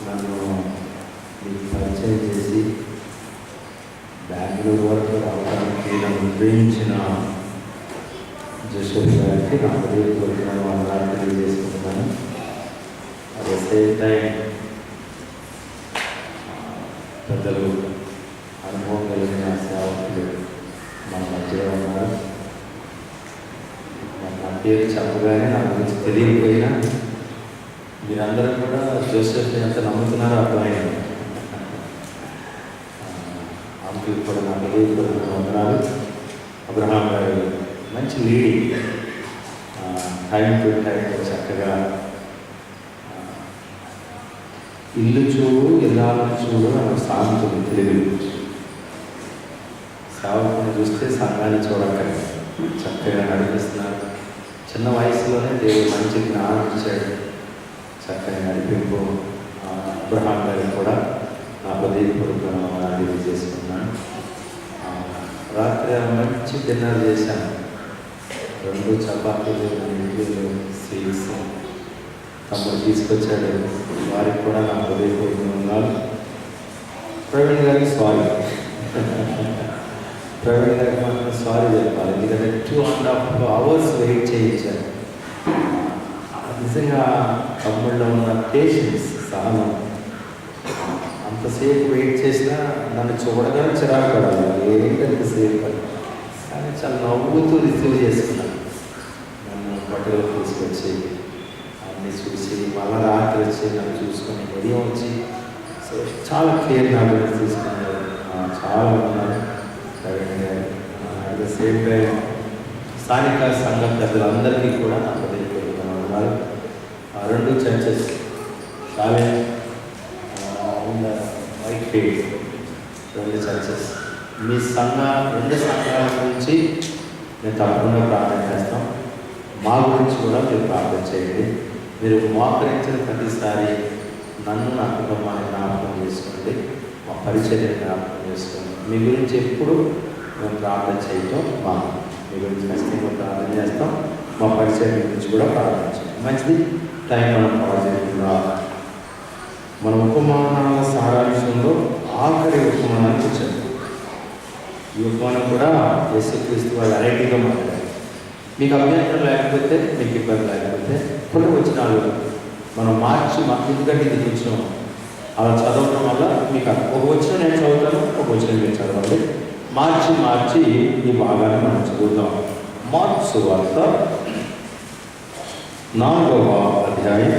నన్ను మీకు పరిచయం చేసి బెంగళూరు వరకు రావడానికి నన్ను ఉద్దేశించిన జోసెఫ్ గారికి నా హృదయపూర్వకమైన వందనాలు తెలియజేసుకుంటున్నాను. అట్ ద సేమ్ టైం పెద్దలు, అనుభవం కలిగిన సేవకులు మన మధ్యలో ఉన్నారు. నా పేరు చెప్పగానే నా గురించి తెలియకపోయినా మీరందరూ కూడా జోసెఫ్ని ఎంత నమ్ముతున్నారో అర్థమైంది. అంకుల్ కూడా నా హృదయపూర్వకమైన వందనాలు. అబ్రహాం గారు మంచి లీడింగ్, టైం టు టైం చక్కగా ఇల్లు చూడు ఇల్లాలను చూడు అని సాగుతుంది తెలుగు. సేవకుని చూస్తే సంఘాన్ని చూడకండి, చక్కగా నడిపిస్తున్నారు. చిన్న వయసులోనే దేవుడు మంచి జ్ఞానం ఇచ్చాడు, చక్కగా నడిపింపు. అబ్రహాం గారికి కూడా నా హృదయపూర్వకంగా తెలియజేసుకున్నాను. రాత్రి మంచి డిన్నర్ చేశాను. 2 చపాతీలు, 2 స్వీట్స్ తమ్ముడు తీసుకొచ్చాడు. వారికి కూడా నా హృదయపూర్వకంగా ప్రవీణ్ గారికి సారీ. ప్రవీణ్ గారికి మాత్రం సారీ చెప్పాలి, ఎందుకంటే 2.5 hours వెయిట్ చేయించాను. నిజంగా తమ్ముళ్ళలో ఉన్న పేషెన్స్, సహనం, అంతసేపు వెయిట్ చేసినా నన్ను చూడగానే చిరాకు పడాలి, ఏంటంతసేపు అని. కానీ చాలా నవ్వుతూ రిసీవ్ చేసుకున్నాను. నన్ను బట్టలు తీసుకొచ్చి అన్నీ చూసి మళ్ళా రాత్రి వచ్చి నన్ను చూసుకొని ఉదయం వచ్చి సో చాలా కేర్ నా గురించి తీసుకున్నారు. చాలా ఉన్నారు. అట్ ద సేమ్ టైం స్థానిక సంఘ పెద్దలందరికీ కూడా నా హృదయపూర్వకంగా ఉన్నారు. 2 చర్చెస్ షాలే వైట్ ఫీల్డ్ 2 చర్చెస్. మీ 2 సంఘాల గురించి నేను తప్పకుండా ప్రార్థన చేస్తాం. మా గురించి కూడా మీరు ప్రార్థన చేయండి. మీరు మోకరించిన ప్రతిసారి నన్ను, నా కుటుంబాన్ని జ్ఞాపకం చేసుకోండి, మా పరిచర్యను జ్ఞాపకం చేసుకోండి. మీ గురించి ఎప్పుడు మేము ప్రార్థన చేయటం మీ గురించి ఖచ్చితంగా ప్రార్థన చేస్తాం. మా పరిచర్య గురించి కూడా ప్రార్థన చేయండి. మంచిది. టైం మనం పాడు చేయకుండా మన ఉపమానాల సారాంశంలో ఆఖరి ఉపమానానికి వచ్చాము. ఈ ఉపమానం కూడా యేసుక్రీస్తు వాళ్ళు వెరైటీగా మాట్లాడారు. మీకు అభ్యంతరం లేకపోతే, మీకు ఇబ్బంది లేకపోతే కొన్ని వచనాలు మనం మార్చి ఎందుకంటే ఇది కొంచెం అలా చదవడం వల్ల మీకు ఒక వచనం నేను చదువుతాను, ఒక వచనం మీరు చదవండి. మార్చి ఈ భాగాన్ని మనం చదువుతాం. మార్కు సువార్త 4వ అధ్యాయం.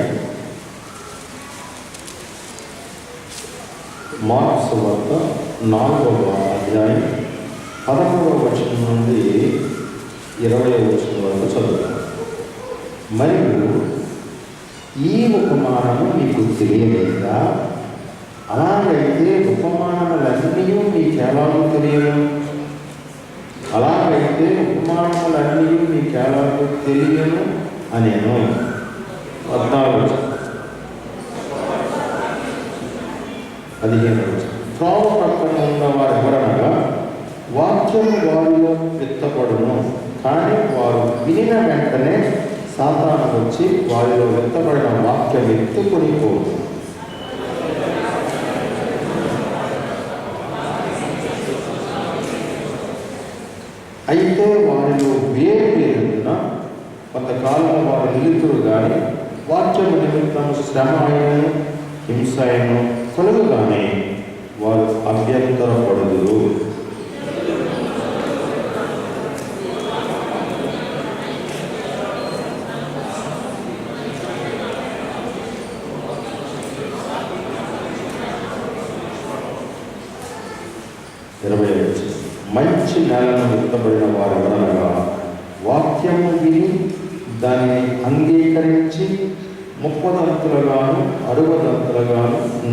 మార్కు సువార్త 4వ అధ్యాయం 11వ వచనం నుండి 20వ వచనం వరకు చదువుతాం. మరియు ఈ ఉపమానము మీకు తెలియలేదా? అలాగైతే ఉపమానములన్నీ మీకెలాగో తెలియను? అలాగైతే ఉపమానములన్నీ మీకెలాగో తెలియను అనేను. 14 15 త్రోవ పక్కన ఉన్నవారు ఎవరనగా వాక్యం వారిలో విత్తబడును, కానీ వారు వినిన వెంటనే సాతాను వచ్చి వారిలో విత్తబడిన వాక్యం ఎత్తుకొని పోదు. అయితే వారిలో వేరున్న కొంతకాలంలో వారు నిలుతురు కానీ వాక్యము నిమిత్తం శ్రమ అయినను హింస అయినను కలుగుగానే వారు అభ్యంతరపడుదురు. మంచి నేలను విత్తబడిన వారు ఎవరనగా వాక్యము విని దానిని అంగీకరించి 30 60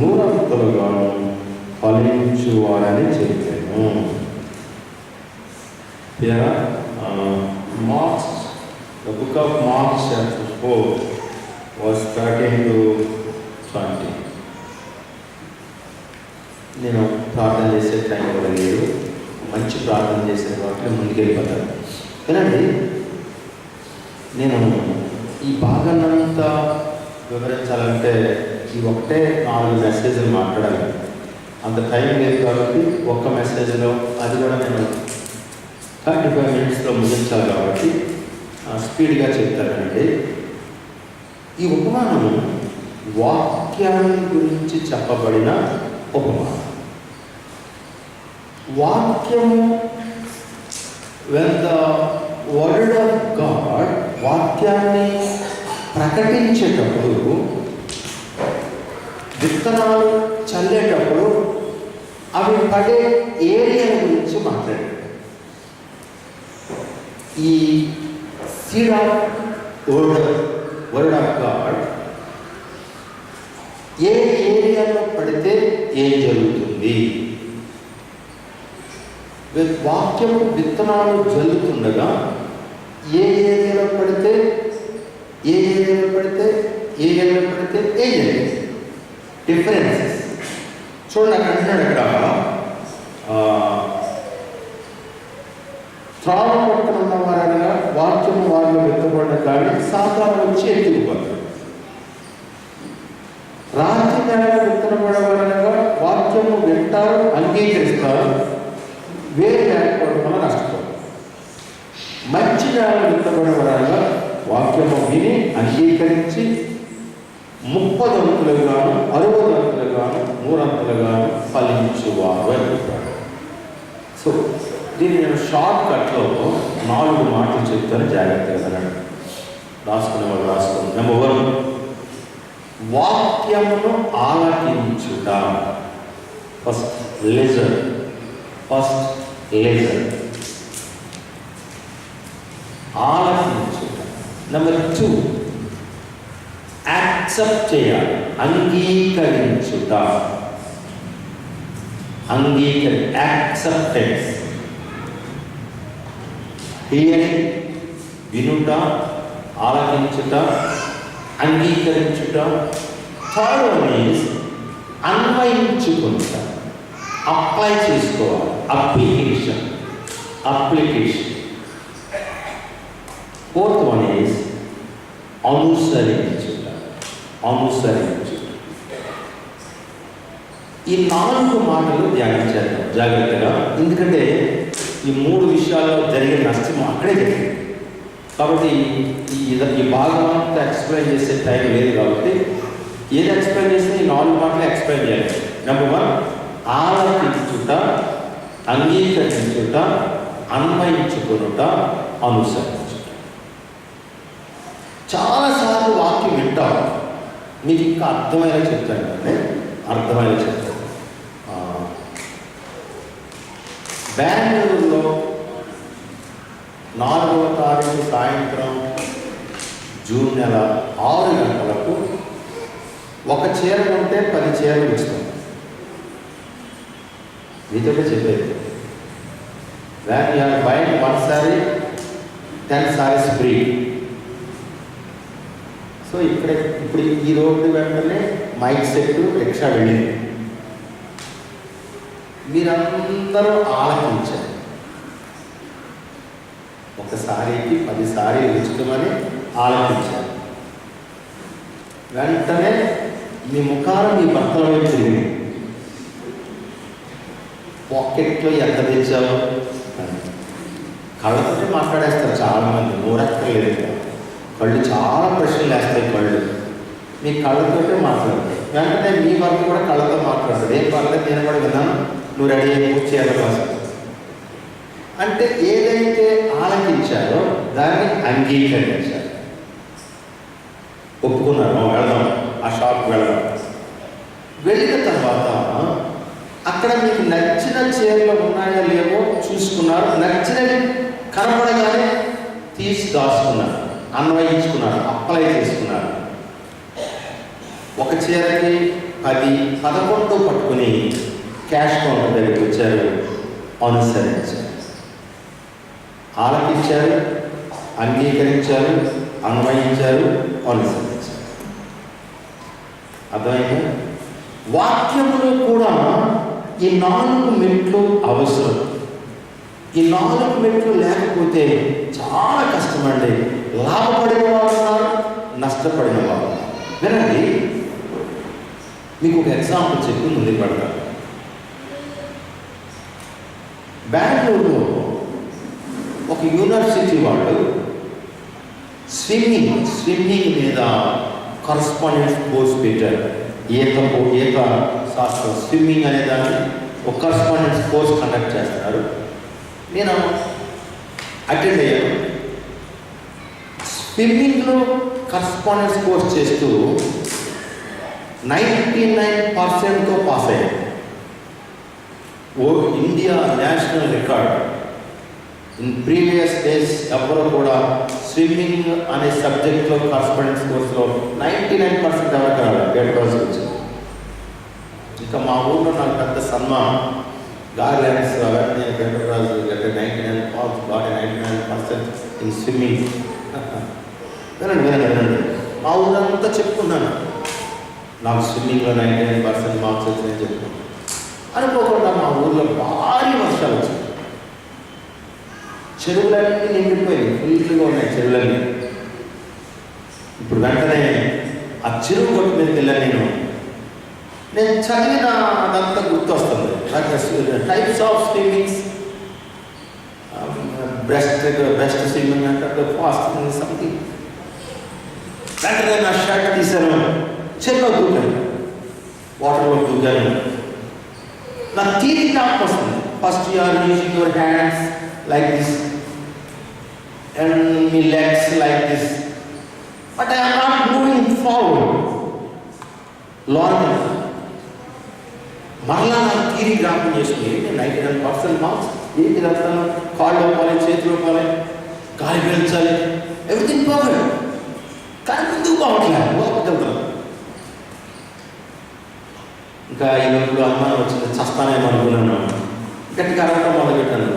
100 ఫలించువారని చెప్పాను. Mark, the book of Mark chapter 4 was 13 to 20. నేను ప్రార్థన చేసే టైం కూడా లేదు, మంచి ప్రార్థన చేసే వాటిలో ముందుకెళ్ళిపోతాను. వినండి, నేను ఈ భాగాన్నంతా వివరించాలంటే ఈ ఒకటే 4 మెసేజ్లు మాట్లాడాలి. అంత టైం లేదు కాబట్టి ఒక్క మెసేజ్లో అది కూడా నేను 35 మినిట్స్లో ముగించాలి కాబట్టి స్పీడ్గా చెప్తానండి. ఈ ఉపమానము వాక్యాన్ని గురించి చెప్పబడిన ఉపమానం. వాక్యము, when the word of God వాక్యాన్ని ప్రకటించేటప్పుడు, విత్తనాలు చల్లేటప్పుడు అవి పడే ఏరియా గురించి మాట్లాడారు. ఈ seed of word of God ఏ ఏరియాలో పడితే ఏం జరుగుతుంది? వాక్యము విత్తనాలు జల్లుతుండగా ఏ ఏరియాలో పడితే ఏం జరిగింది? డిఫరెన్సెస్ చూడండి. అక్కడ అంటున్నాడు, అక్కడ త్రావ పట్టుకుని ఉన్నవారనగా వాక్యము వారిలో విత్తబడిన కానీ సాతాను వచ్చి ఎత్తుకుపోతాడు. రాతి నేలలో విత్తనబడేవారనగా వాక్యము వింటారు, అంగీకరిస్తారు, వేరే లేకపోవడం వల్ల నష్టపోతారు. మంచి నేలలో విత్తబడేవారనగా వాక్యము విని అంగీకరించి 30 అంతులుగాను 60 అంతులుగాను 100 అంతులుగాను ఫలించువారు అని చెప్పాడు. సో దీన్ని నేను షార్ట్ కట్లో 4 మాటలు చెప్తాను, జాగ్రత్తగా వినండి. రాసుకునే వాళ్ళు రాసుకోండి. నెంబర్ 1, వాక్యమును ఆలకించుట. First listen. ఆలకించుట. నెంబర్ 2, యాక్సెప్ట్ చేయాలి, అంగీకరించుట. యాక్సెప్టెన్స్. హియరింగ్, వినుట, ఆలకించుట, అంగీకరించుట. థర్డ్ వన్ ఈజ్ అన్వయించుకుంటా, అప్లై చేసుకోవాలి, అప్లికేషన్. ఫోర్త్ వన్ ఈజ్ అనుసరించుట. ఈ 4 మాటలు ధ్యానించారు జాగ్రత్తగా. ఎందుకంటే ఈ 3 విషయాల్లో జరిగే నష్టం అక్కడే జరిగింది కాబట్టి ఈ భాగం అంతా ఎక్స్ప్లెయిన్ చేసే టైం లేదు కాబట్టి ఏది ఎక్స్ప్లెయిన్ చేస్తే ఈ 4 మాటలు ఎక్స్ప్లెయిన్ చేయాలి. నెంబర్ 1, ఆలకించుట, అంగీకరించుట, అన్వయించుకునుట, అనుసరించుట. చాలాసార్లు వాక్యం వింటాం. మీకు ఇంకా అర్థమయ్యేలా చెప్తాను అంటే బెంగళూరులో 4వ తారీఖు సాయంత్రం జూన్ నెల 6 గంటలకు ఒక చీర ఉంటే 10 చీరలు ఇస్తాం. మీతో చెప్పేది, when you are buying 1 saree 10 sarees free. So ఇప్పుడు ఈ రోడ్డు వెంటనే మైక్ సెట్ రిక్షా వెళ్ళింది. మీరందరూ ఆలకించారు. ఒక సారీకి 10 సారీలు ఉచితమని ఆలకించారు. వెంటనే మీ ముఖాలు మీ భర్తల వైపు తిరిగి, పాకెట్లో ఎంత తెచ్చావు అని కళ్ళతో మాట్లాడేస్తారు చాలామంది. నోరెక్కలేదు, కళ్ళు చాలా ప్రశ్నలు వేస్తాయి. కళ్ళు మీ కళ్ళతోటే మాట్లాడతాయి. వెంటనే మీ భర్త కూడా కళ్ళతో మాట్లాడతాడు. ఏం పర్లేదు, నేను కూడా విన్నాను, నువ్వు రెడీ అయ్యి చేయాల కోసం అంటే ఏదైతే ఆలకించారో దాన్ని అంగీకరించారు, ఒప్పుకున్నారు. వెళదాం, ఆ షాప్కి వెళదాం. వెళ్ళిన తర్వాత అక్కడ మీకు నచ్చిన చీరలు ఉన్నాయో లేవో చూసుకున్నారు. నచ్చినవి కనపడగానే తీసి దాచుకున్నారు, అన్వయించుకున్నారు, అప్లై చేసుకున్నారు. ఒక చీరకి 10, 11 పట్టుకుని క్యాష్ కౌంటర్ దగ్గరికి వచ్చారు. అనుసరించారు, ఆలకించారు, అంగీకరించారు, అన్వయించారు, అనుసరించారు. అర్థమైందా? వాక్యములో కూడా ఈ 4 మెట్లు అవసరం. ఈ 4 మెట్లు లేకపోతే చాలా కష్టమండి. లాభపడిన వారు ఉన్నారు, నష్టపడిన వారు. వినండి, మీకు ఒక ఎగ్జాంపుల్ చెప్పి ముందుకు పడతాను. బెంగళూరులో ఒక యూనివర్సిటీ వాళ్ళు స్విమ్మింగ్ మీద కరస్పాండెన్స్ కోర్స్ పెట్టారు. ఈత శాస్త్రం స్విమ్మింగ్ అనే దాన్ని ఒక కరస్పాండెన్స్ కోర్స్ కండక్ట్ చేస్తున్నారు. నేను అటెండ్ అయ్యాను. స్విమ్మింగ్లో కరస్పాండెన్స్ కోర్స్ చేస్తూ 99%తో పాస్ అయ్యాను. India national record. In previous days ఎవరు కూడా స్విమ్మింగ్ అనే సబ్జెక్ట్లో కరస్పాండెన్స్ కోర్సులో 99% ఎవరికి రాలేదు, గెట్ వచ్చింది. ఇంకా మా ఊళ్ళో నాకు పెద్ద సన్మానం, గార్లెండ్స్ అవన్నీ నేను గెట్టరాజు గెట్ 99% ఇన్ స్విమ్మింగ్. వినండి, మా ఊరంతా చెప్పుకున్నాను నాకు స్విమ్మింగ్లో 99% మార్క్స్ వచ్చినాయని చెప్పుకున్నాను. అనుకోకుండా మా ఊళ్ళో భారీ వర్షాలు వచ్చాయి. చెరువులన్నీ నిండిపోయాయి, ఫుల్గా ఉన్నాయి చెరువులన్నీ. ఇప్పుడు వెంటనే ఆ చెరువు కొట్టు మీదకి వెళ్ళాను. నేను చదివిన అదంతా గుర్తొస్తుంది. Types of swimmings, best swimming అంటే ఫాస్ట్ సంథింగ్. వెంటనే నా షర్ట్ తీసాను, చెరువులో దూకాను, వాటర్లో దూకాను. నా థియరీ జ్ఞాపకం వస్తుంది. First you are using your hands like this and my legs like this, but I am not moving forward. Lord, మరలా నా థియరీ జ్ఞాపకం చేసుకుని 99% మార్క్స్ ఏంటి రాస్తాను, కాళ్ళు ఒప్పాలి, చేతులు ఒప్పాలి, గాలి పీల్చాలి, ఎవ్రీథింగ్ పర్ఫెక్ట్. కానీ ముందుకు పోవట్లేదు, లోపలికెళ్తాను. ఇంకా ఈరోజు అనుమానం వచ్చింది, చస్తానేమో అనుకున్నాను. గట్టిగా అరవడం మొదలుపెట్టాను.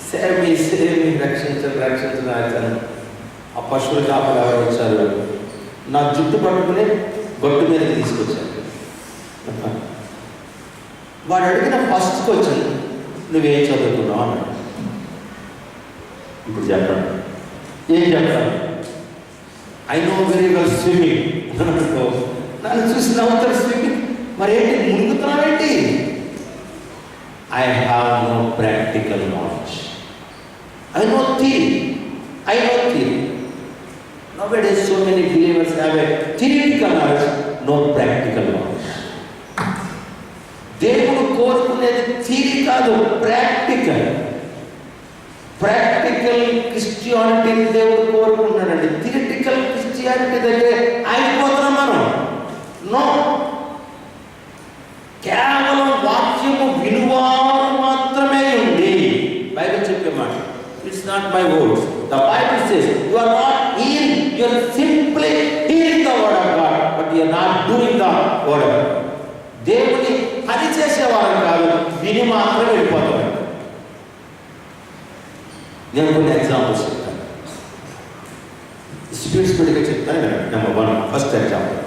సేమి రక్షించాను. ఆ పశువుల కాపలు ఎవరు వచ్చారు, నా జుట్టు పట్టుకుని గొట్టు మీదకి తీసుకొచ్చారు. వాడు అడిగిన ఫస్ట్ క్వశ్చన్, నువ్వేం చదువుకున్నావు అన్నాడు. ఇప్పుడు చెప్పండి, ఏం చెప్తాను? I know very well swimming. నన్ను చూసి నవ్వుతారు, స్విమ్మింగ్ మరేంటి మునుగుతున్నావేంటి? I have no practical knowledge. I know theory. Nowadays so many believers have a theoretical knowledge, no practical knowledge. దేవుడు కోరుకునేది థియరీ కాదు, ప్రాక్టికల్ క్రిస్టియానిటీ దేవుడు కోరుకుంటున్నాడండి. థియరిటికల్ క్రిస్టియానిటీ దగ్గర అయిపోతున్నాం మనం. నో, కేవలం వాక్యము వినువారు మాత్రమే ఉంది. బైబిల్ చెప్పే మాట, it's not my words. The Bible says you are not hearing, you are simply hearing the word of God, but you are not doing the word of God. దేవుని పని చేసేవారు కాదు, విని మాత్రం వెళ్ళిపోతారు. నేను కొన్ని ఎగ్జాంపుల్స్ చెప్తాను, స్పీడ్గా చెప్తాను. నెంబర్ 1, ఫస్ట్ ఎగ్జాంపుల్,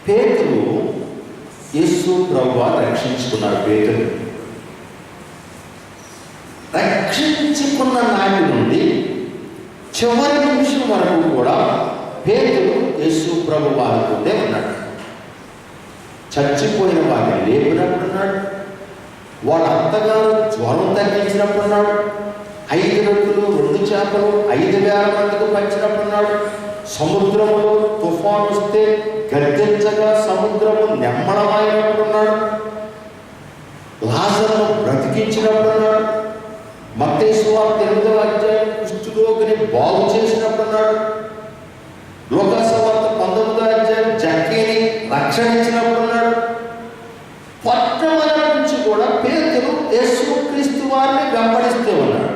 పేతురు యేసు ప్రభువు రక్షించుకున్నారు. పేతురు రక్షించుకున్న నాటి నుండి చివరి నిమిషం వరకు కూడా పేతురు యేసు ప్రభువు వారితోనే ఉన్నాడు. చచ్చిపోయిన వారిని లేపినప్పుడున్నాడు, వాళ్ళ అత్తగారు జ్వరం తగ్గించినప్పుడున్నాడు, 5 రొట్టెలు 2 చేపలు 5,000 మందికి పంచినప్పుడున్నాడు, సముద్రములో తుఫాను వస్తే గర్జించగా సముద్రము నెమ్మడమైనప్పుడున్నాడు, లాజరును బ్రతికించినప్పుడున్నాడు, మత్తయి సువార్త 8వ అధ్యాయం కుష్ఠరోగిని బాగు చేసినప్పుడున్నాడు, లూకా సువార్త 19వ అధ్యాయం జక్కీని రక్షణ ఇచ్చినప్పుడున్నాడు. మొట్టమొదటి నుంచి కూడా పేతురు యేసుక్రీస్తు వారిని వెంబడిస్తూ ఉన్నాడు.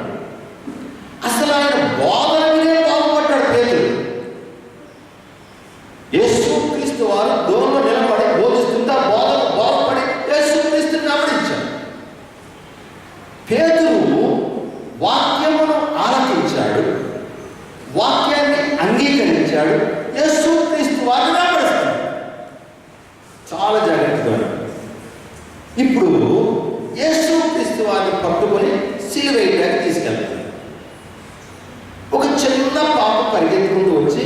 అసలు ఆయన బోధన మీదే బాగుపడ్డాడు పేతురు. యేసుక్రీస్తు వారు దూరంలో నిలబడి బోధిస్తుంటే ఆ బోధన బాగుపడి యేసుక్రీస్తుని వెంబడించాడు. పేతురు వాక్యమును ఆలకించాడు, వాక్యాన్ని అంగీకరించాడు, యేసుక్రీస్తు వారిని వెంబడిస్తాడు. చాలా జాగ్రత్తగా. ఇప్పుడు యేసుక్రీస్తు వారిని పట్టుకొని సిలువ వేయడానికి తీసుకెళ్తాడు. ఒక చిన్న పాప పరిగెత్తుకుంటూ వచ్చి,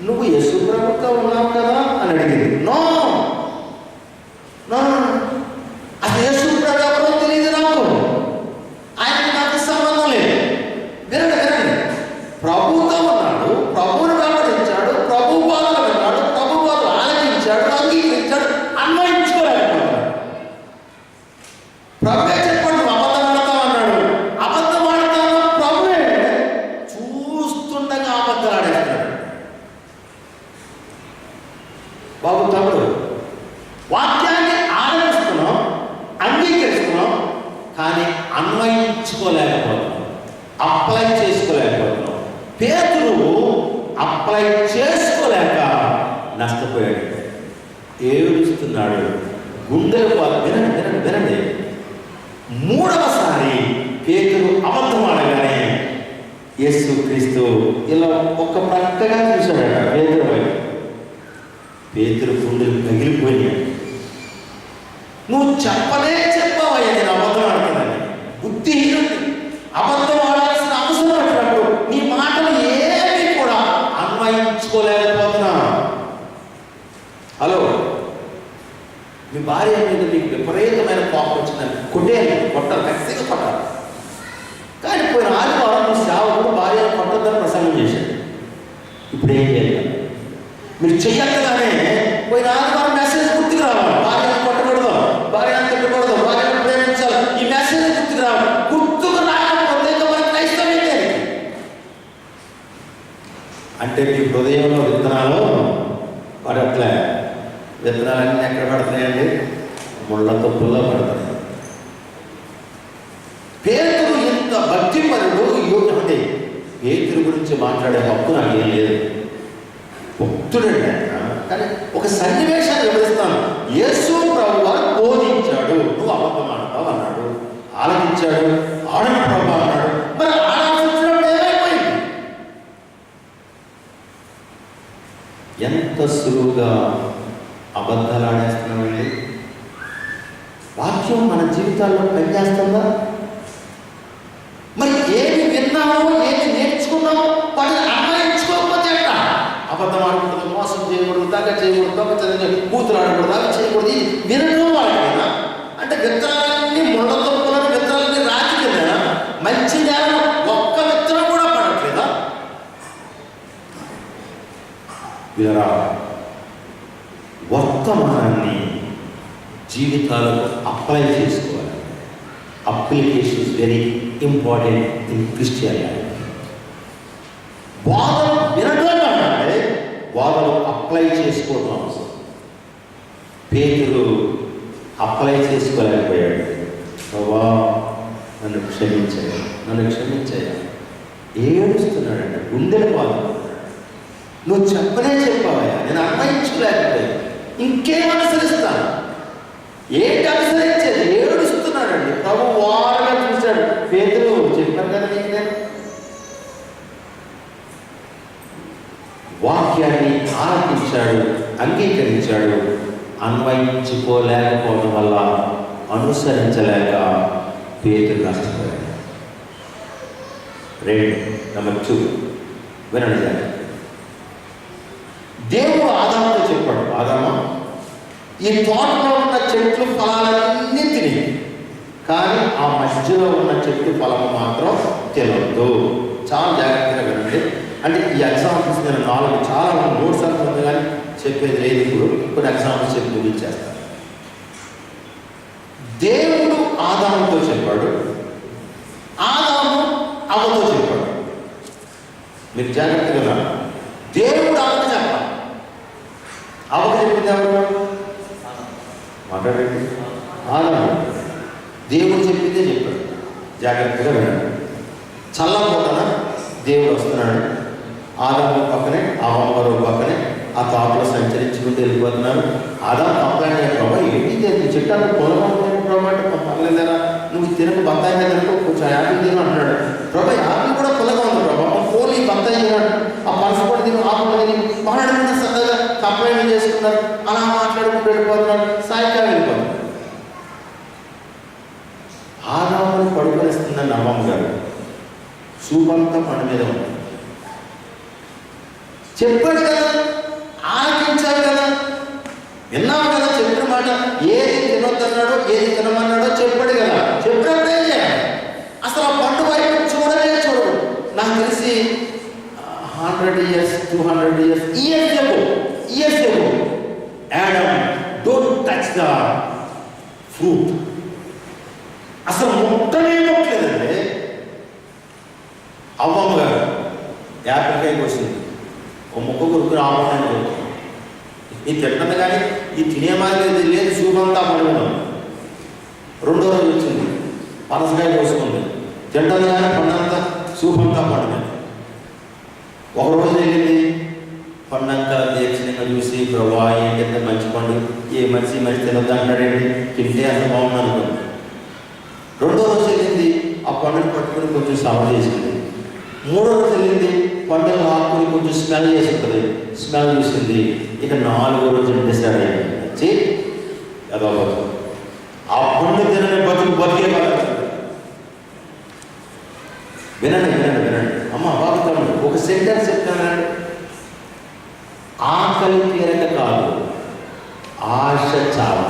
నువ్వు యేసు ప్రభుతో ఉన్నావు కదా అని అడిగింది. నో, బాబు తమ్ముడు, వాక్యాన్ని ఆనందిస్తున్నాం, అంగీకరిస్తున్నాం, కానీ అన్వయించుకోలేకపోతున్నాం, అప్లై చేసుకోలేకపోతున్నాం. పేతురు అప్లై చేసుకోలేక నష్టపోయాడు, ఏడుస్తున్నాడు, గుండెలు వినండి. మూడవసారి పేతురు అబద్ధం ఆడగానే యేసుక్రీస్తు ఇలా ఒక్క ప్రక్కగా చూశాడట పేతురు వైపు. పేతురు గుండెలు పగిలిపోయాడు. నువ్వు చెప్పావయ్యా నేను అబద్ధం ఆడుతున్నాను, బుద్ధిహీనుడు, అబద్ధం ఆడాల్సిన అవసరం వచ్చినప్పుడు నీ మాటలు ఏమీ కూడా అన్వయించుకోలేకపోతున్నా. హలో, మీ భార్య మీద మీకు విపరీతమైన కోపం వచ్చిందని కొట్టాలి, ఖచ్చితంగా కొట్టాలి. కానీ పోయిన ఆదివారం సేవకుడు భార్యను కొట్టొద్దని ప్రసంగం చేశాడు. ఇప్పుడు ఏం చేయాలి? మీరు చెయ్యగానే పోయిన ఆదివారం మెసేజ్ గుర్తుకు రావాలి. భార్యను కొట్టకూడదు, భార్యను తిట్టకూడదు, భార్యను ప్రేమించాలి. ఈ మెసేజ్ గుర్తుకు రావాలి. గుర్తుకు రాకపోతే మన క్రైస్తవం అంటే మీ హృదయంలో విత్తనాలు పడట్లే. విత్తనాలన్నీ ఎక్కడ పడుతున్నాయండి? ముళ్ళ తుప్పుల్లో పడుతున్నాయి. పేతురు ఎంత భక్తిపరుడు, అంటే పేతురు గురించి మాట్లాడే హక్కు నాకు ఏం లేదు, భక్తుడండి. కానీ ఒక సన్నివేశాన్ని వివరిస్తాను. యేసు ప్రభువు వారు బోధించాడు, నువ్వు అబద్ధం ఆడతావు అన్నాడు, ఆలకించాడు, ఆడన ప్రభు అన్నాడు. మరి ఆలోచించినప్పుడు ఏమైపోయింది? ఎంత సులువుగా అబద్ధాలు ఆడేస్తున్నామండి. వాక్యం మన జీవితాల్లో పనిచేస్తుందా? మరి ఏమి విన్నామో, ఏమి నేర్చుకున్నామో వాటిని అన్వయించుకోకపోతే ఎట్ట? అబద్ధం ఆడకూడదు, మోసం చేయకూడదు, దగ్గర చేయకూడదు, దొంగతనం కూతురు ఆడకూడదు, అవి చేయకూడదు, వినడం వాళ్ళైనా అంటే విత్తనాలన్నీ ముళ్ళ తొప్పులను, విత్తనాలన్నీ రాతి కింద మంచి నేల ఒక్క విత్తనం కూడా పడట్లేదా? వీరా వర్తమానాన్ని జీవితాలకు అప్లై చేసుకోవాలి. Application is very important in Christianity. వాదన వినడం అంటే వాదన అప్లై చేసుకోవడం అవసరం. పేతురు అప్లై చేసుకోలేకపోయాడు. ప్రభా నన్ను క్షమించాయా ఏడుస్తున్నాడంట, గుండెలు బాధపడుతున్నాడు. నువ్వు చెప్పావయ్యా, నేను అన్వయించుకోలేకపోయాను, ఇంకేం అనుసరిస్తాను? ఏంటి అనుసరించేది? ఏడుస్తున్నాడండి. ప్రభు వారుగా చూశాడు. పేతురు చెప్పాను కదా నీకు నేను. వాక్యాన్ని ఆలకించాడు, అంగీకరించాడు. అన్వయించుకోలేకపోవడం వల్ల, అనుసరించలేక పేతురు నష్టపోయాడు. 2 వినండి. దేవుడు ఆదాముతో చెప్పాడు, ఆదామా ఈ తోటలో ఉన్న చెట్లు ఫలాలన్నీ తిని, కానీ ఆ మధ్యలో ఉన్న చెట్టు ఫలము మాత్రం తినవద్దు. చాలా జాగ్రత్తగా వినండి. అంటే ఈ ఎగ్జాంపుల్స్ నేను 4 చాలా నోట్స్ అనుకుంది, కానీ చెప్పేది లేదు. ఇప్పుడు కొన్ని ఎగ్జాంపుల్స్ చెప్పి ముగించేస్తాను. దేవుడు ఆదాముతో చెప్పాడు, ఆదాము అవ్వతో చెప్పాడు. మీరు జాగ్రత్తగా వినాలి. దేవుడు అవ్వకు చెప్పాలి. అవ్వకు చెప్పింది ఎవరు? మాట్లాడండి. ఆదాము. దేవుడు చెప్పిందే చెప్పాడు. జాగ్రత్తగా వినండి. చల్లబోతన దేవుడు వస్తున్నాడు. ఆదాము పక్కనే, అవ్వ పక్కనే ఆ తోటలో సంచరించుకుంటూ వెళ్ళిపోతున్నారు. ఆదాము తప్పండి ప్రభావ, ఏంటి చెట్టాను పొలం ప్రభావ అంటే పర్లేదరా, నువ్వు తినకు, బత్తాయి తినకు, కొంచెం యాపిల్ తిను అంటున్నాడు. ప్రభా యాపిల్ కూడా పొలగా ఉంది ప్రభావ, పోలీ బత్తాయి తిన్నాడు, ఆ పనస కూడా తిను, ఆ కూడా తిని మాట్లాడుకుంటే సరదాగా కంప్లైంట్ చేసుకున్నారు. అలా మాట్లాడుకుంటూ వెళ్ళిపోతున్నారు. సాయంకాలం వెళ్ళిపోతున్నారు. ఆదాముని పడుకొనిస్తుందండి అమ్మమ్మ గారు. సూపంతా పండు మీద ఉంది. చెప్పాడు కదా, ఆలకించాడు కదా, విన్నావు కదా, చెప్పిన మాట. ఏది తినొద్దన్నాడో, ఏది తినమన్నాడో చెప్పాడు కదా. చెప్పినప్పుడు ఏం చేయాలి? అసలు ఆ పండు వైపు చూడలే చూడడు. నాకు తెలిసి 100 years 200 years ago Adam don't touch the fruit. అసలు ముట్టనే ముట్టలేదండి. అవ్వమ్మ గారు యాపిల్కాయ కోసింది, ఒక ముక్క కొడుకుని ఆవడానికి కొడుతుంది. ఈ తింటుంది కానీ ఈ తినే మాదిరి లేదు. సూపంతా పడిపోయాం. రెండో రోజు వచ్చింది, పనసకాయ కోసుకుంది, తింటుంది కానీ పండంతా సూపంతా పడిపోయింది. ఒకరోజు వెళ్ళింది, పండంతా దీక్షణంగా చూసి ప్రభా ఏంటంటే మంచి పండు, ఏ మనిషి తినొద్దు అంటాడేంటి, తింటే అంత బాగుంది అనుకుంది. రెండో రోజు వెళ్ళింది, ఆ పండుని పట్టుకుని కొంచెం సవర్ చేసింది. మూడో రోజు వెళ్ళింది, పండుగ ఆకుని కొంచెం స్మెల్ చేసి ఉంటుంది, స్మెల్ చూసింది. ఇక నాలుగో రోజు డిసైడ్ అయ్యింది, వచ్చి అదో ఆ పండు తినని బతికే బతక. వినండి వినండి వినండి అమ్మ బాగుతాము. ఒక సెంటెన్స్ చెప్తానండి. ఆకలి తీరక కాదు, ఆశ చాలా.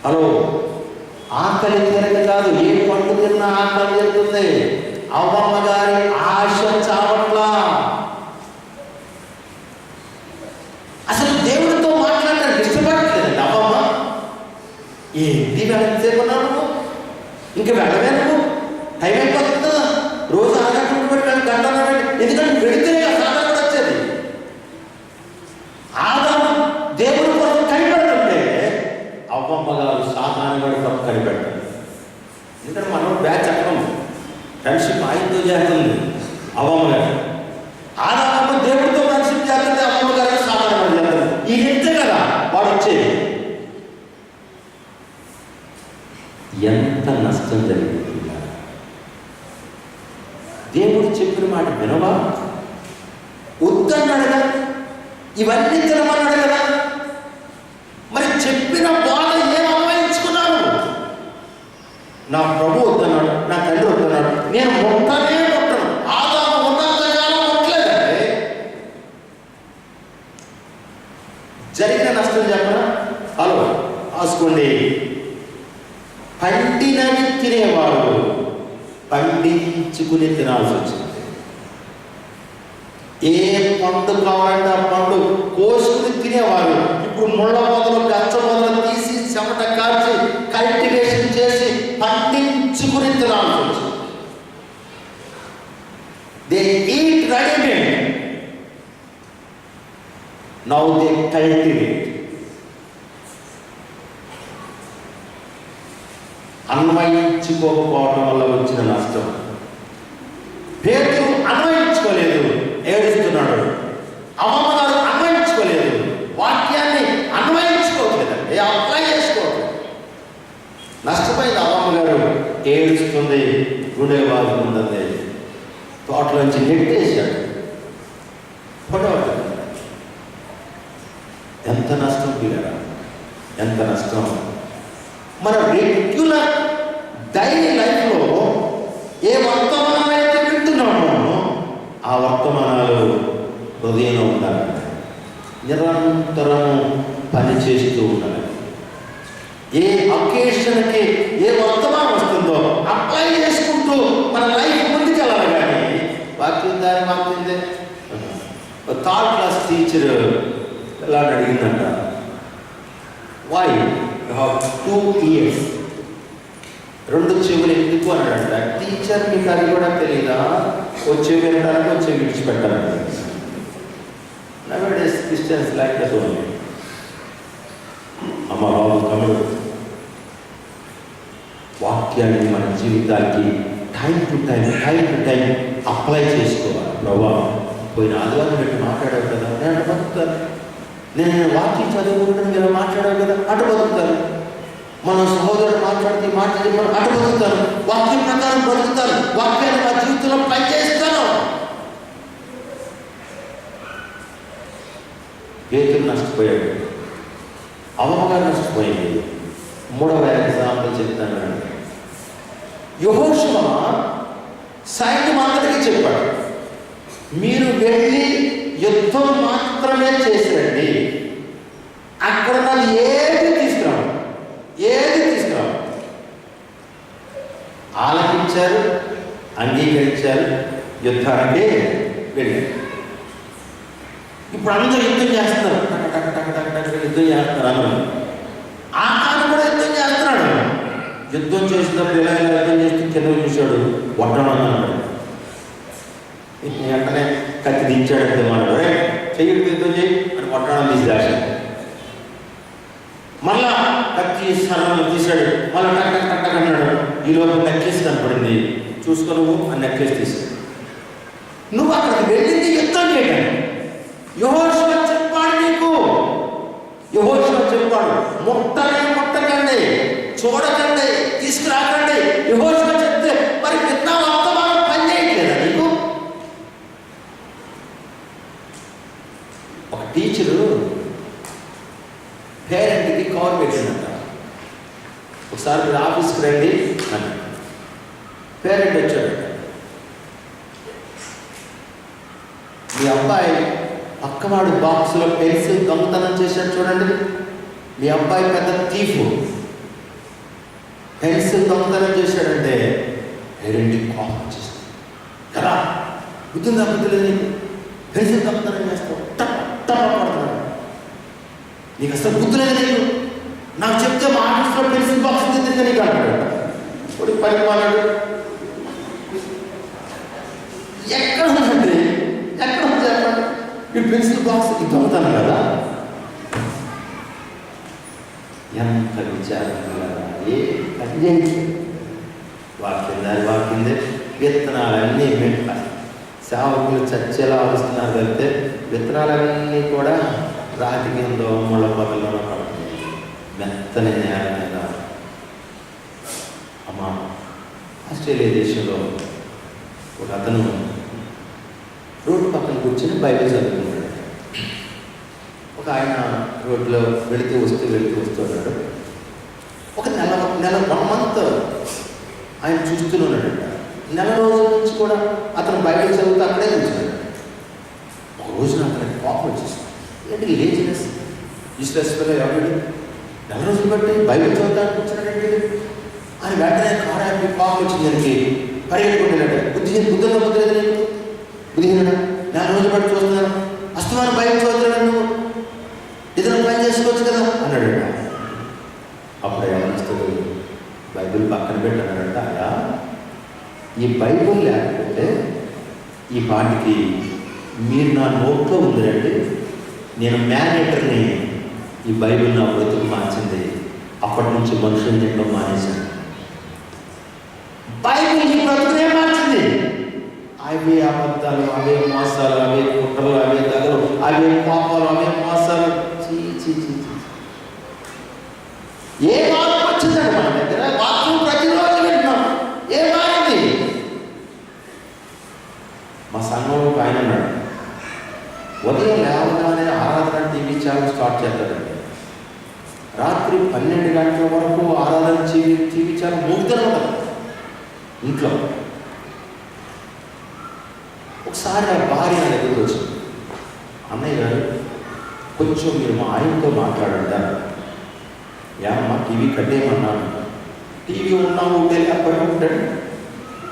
హలో, ఆకలి తీరక కాదు. ఏ పండు తిన్నా ఆకలి తీరుతుంది. అవ్వమ్మ గారి ఆశ చావట్లా. అసలు దేవుడితో మాట్లాడడానికి ఇష్టపడట్లేదండి అవ్వమ్మ. ఏంటి వెళ్ళసేపు ఉన్నావు, ఇంక వెళ్ళవే నువ్వు, టైం అయిపోతుందా, రోజు ఆగకుండా పెట్టి గంటన్నాడు. ఎందుకంటే వెళితేనే సాధన కూడా వచ్చేది. ఆదాము దేవుడి కోసం కనిపెడుతుంటే అవ్వమ్మ గారు సాధారణ కూడా కనిపెట్టారు. ఎందుకంటే మనం బ్యాచ్ అక్కడం ఫ్రెండ్షిప్ ఆయనతో చేస్తుంది అవ్వమ్మ గారు. ఆదాము దేవుడితో ఫ్రెండ్షిప్ చేస్తుంది, అవ్వమ్మ గారు సాధారణ చేస్తారు. ఈ నిత్తే కదా వాడు వచ్చేది. ఎంత నష్టం జరిగింది. దేవుడు చెప్పిన మాట వినవా? వద్దన్నాడు కదా, ఇవన్నీ తినమన్నాడు కదా. మరి చెప్పిన బాధ ఏం అన్వయించుకున్నాడు? నా ప్రభు వద్దన్నాడు, నా తండ్రి వద్దన్నాడు, నేను ముట్టనే ముట్టను. ఆదాము ఉన్నంతకాలం ముట్టలేదంటే జరిగిన నష్టం చెప్పనా? హలో రాసుకోండి. పండినవి తినేవాడు పండించుకుని తినాల్సి వచ్చింది. ఏ పండు కావాలంటే ఆ పండు కోసుకుని తినేవారు ఇప్పుడు ముళ్ళ మొదలు గచ్చ మొదలు తీసి చెమట కాల్చి కల్టివేషన్ చేసి పండించుకుని తినాల్సి వచ్చింది. They eat readymade, now they cultivate. అన్వయించుకోకపోవడం వల్ల వచ్చిన నష్టం. పేతురు అన్వయించుకోలేదు, ఏడుస్తున్నాడు. అమ్మమ్మ గారు అన్వయించుకోలేదు, వాక్యాన్ని అన్వయించుకోవట్లేదండి, అప్లై చేసుకోవట్లేదు. నష్టపోయింది. అమ్మమ్మ గారు ఏడుస్తుంది, గుండె బాగుంటుంది, తోటలోంచి నెట్టేశాడు. పడవట్లేదు. ఎంత నష్టం పిల్లరా, ఎంత నష్టం. మన రెగ్యులర్ డైలీ లైఫ్లో ఏ వర్తమానం అయితే వింటున్నామో ఆ వర్తమానాలు హృదయంలో ఉండాలి. నిరంతరం పనిచేస్తూ ఉండాలి. ఏ అకేషన్కి ఏ వర్తమానం వస్తుందో అప్లై చేసుకుంటూ మన లైఫ్ ముందుకెళ్ళాలి. కానీ వాక్యం దారి మాకుందే. థర్డ్ క్లాస్ టీచర్ ఎలా అడిగిందంట, వై యు హావ్ 2 ears, 2 చెవులు ఎందుకు అన్నాడంట. టీచర్ మీకు అది కూడా తెలీదా? వచ్చే వినడానికి వచ్చే విడిచిపెట్టాలి. Nowadays Christians like that only. అమ్మ బాబు తమ్ముడు, వాక్యాన్ని మన జీవితానికి టైం టు టైం అప్లై చేసుకోవాలి. ప్రభా పోయిన ఆదివారం పెట్టి మాట్లాడారు కదా, నేను బతుకుతాను. నేను వాక్యం చదువుకుంటాను, మీరు మాట్లాడారు కదా, అటు బతుకుతాను. మన సహోదరుడు మాట్లాడితే మాట చెప్పాను, అటు బతుకుతాను. వాక్యం ప్రకారం బతుకుతాను. వాక్యాన్ని మా జీవితంలో పనిచేస్తాను. పేతురు నష్టపోయాడు, అమ్మగారు నష్టపోయింది. 3వ ఎగ్జాంపుల్ చెప్తాను. యెహోషువ సైన్యం అందరికీ చెప్పాడు, మీరు వెళ్ళి యుద్ధం మాత్రమే చేసిరండి, అక్కడ నన్ను ఏది తీసుకురావు. ఆలకించారు, అంగీకరించారు, యుద్ధానికి వెళ్ళారు. ఇప్పుడు అందరూ యుద్ధం చేస్తున్నారు, యుద్ధం చేస్తున్నారు. అందరూ ఆకారం కూడా యుద్ధం చేస్తున్నాడు. యుద్ధం చేసినప్పుడు ఎలా యుద్ధం చేస్తూ కింద చూశాడు, వట్టడం అన్నాడు. వెంటనే కత్తి దించాడు. చెయ్యి యుద్ధం చేయి అని పట్టణం తీసేసాడు. మళ్ళా కత్తి సరళం తీశాడు. మళ్ళీ టక్ టక్ టక్ అన్నాడు. ఈలోపు నెక్లెస్ కనపడింది. చూసుకో నువ్వు ఆ నెక్లెస్ తీశాడు. నువ్వు అక్కడికి వెళ్ళింది యుద్ధం చేయడానికి. యెహోషువ చెప్పాడు నీకు, యెహోషువ చెప్పాడు ముట్టకండి, చూడకండి, తీసుకురాకండి. యెహోషువ చెప్తే మరి విన్నావు, అంతమానం పని చేయట్లేదా నీకు? ఒక టీచరు పేరెంట్కి కవర్ పెట్టిందంట. ఒకసారి మీరు ఆఫీస్కి రండి అని. పేరెంట్ వచ్చాడంట. మీ అబ్బాయి పక్కవాడు బాక్స్లో పెన్సిల్ దొంగతనం చేశాడు చూడండి. మీ అబ్బాయి పెద్ద తీఫు, పెన్సిల్ దొంగతనం చేశాడంటే పేరెంట్కి కోపం వచ్చేస్తుంది కదా. బుద్ధిందా? బుద్ధి లేదు నీకు? పెన్సిల్ దొంగతనం చేస్తావు, టప్ టప్ పడుతున్నాడు. నీకు అసలు బుద్ధి లేదు నీకు? నాకు చెప్తే మా ఆఫీస్లో పెన్సిల్ బాక్స్ తిరిగి నీకు అంటాడు. ఇప్పుడు పని మాట్లాడు. ఎక్కడ ఉందండి? ఎక్కడ ఉంది చెప్పండి? ఈ పెన్సిల్ బాక్స్ దొంగతనం కదా. ఎంత విచారం కదా. ఏ వాకిందే విత్తనాలన్నీ సేవకులు చచ్చేలా వస్తున్నారు వెళ్తే విత్తనాలన్నీ కూడా రాతి కింద ముళ్ళ పొదల్లోనూ పడుతుంది. మెత్తని నేల మీద. అమ్మా, ఆస్ట్రేలియా దేశంలో ఒక అతను రోడ్డు పక్కన కూర్చొని బైబిల్ చదువుకుంటాడు. ఒక ఆయన రోడ్లో వెళుతూ వస్తున్నాడు. ఒక నెల 1 month ఆయన చూస్తూనే ఉన్నాడంట. నెల రోజుల నుంచి కూడా అతను బైబిల్ చదువుతూ అక్కడే కూర్చున్నాడు. ఒక రోజున అతనికి కోపం వచ్చేసింది. ఏంటి లేజినెస్, యూస్లెస్గా ఎవరు నెల రోజులు బట్టి బైబిల్ చదువుతాను కూర్చున్నాడంటే అని వెంటనే కారానికి కోపం వచ్చిందానికి పరిగెట్టుకుంటున్నాడు. బుద్ధిహీనుడు బుద్ధిహీనుడా, నెల రోజులు బట్టి చూస్తున్నాను, అస్తమానం బైబిల్ చదువుతున్నాడు, నువ్వు ఏదైనా పని చేసుకోవచ్చు కదా అన్నాడు. అప్పుడు ఏమనిస్తుంది? బైబిల్ పక్కన పెట్టానంట. అలా ఈ బైబిల్ లేకపోతే ఈ పాటికి మీరు నా నోట్లో ఉందిరండి. నేను మేనేటర్ని. ఈ బైబిల్ నా బ్రతుకు మార్చింది. అప్పటి నుంచి మనుషులు తినడం మానేశాను. బైబిల్ ఈ బ్రతుకునే మార్చింది. అవే అబద్ధాలు, అవే మోసాలు, అవే కుట్రలు, అవే దగలు, అవే పాపాలు, అవే మోసాలు. ఏ మార్పు వచ్చిందండి మన దగ్గర? వాక్యం ప్రతిరోజు వింటున్నాం. ఏ మారింది? మా సంఘంలో ఒక ఆయన ఉన్నాడు. ఉదయం లేవగానే ఆరాధన టీవీ ఛానల్ స్టార్ట్ చేస్తాడండి. రాత్రి 12 గంటల వరకు ఆరాధన టీవీ ఛానల్ మూగుతూనే ఉంటుంది ఇంట్లో. ఒకసారి ఆ భార్య నా దగ్గరికి వచ్చింది. అన్నయ్య గారు, కొంచెం మీరు మా ఆయనతో మాట్లాడంటారు. ఏమమ్మా, టీవీ కట్టేయమన్నాను. టీవీ ఉన్నా ఉంటే లేకపోయినా ఉంటాడు.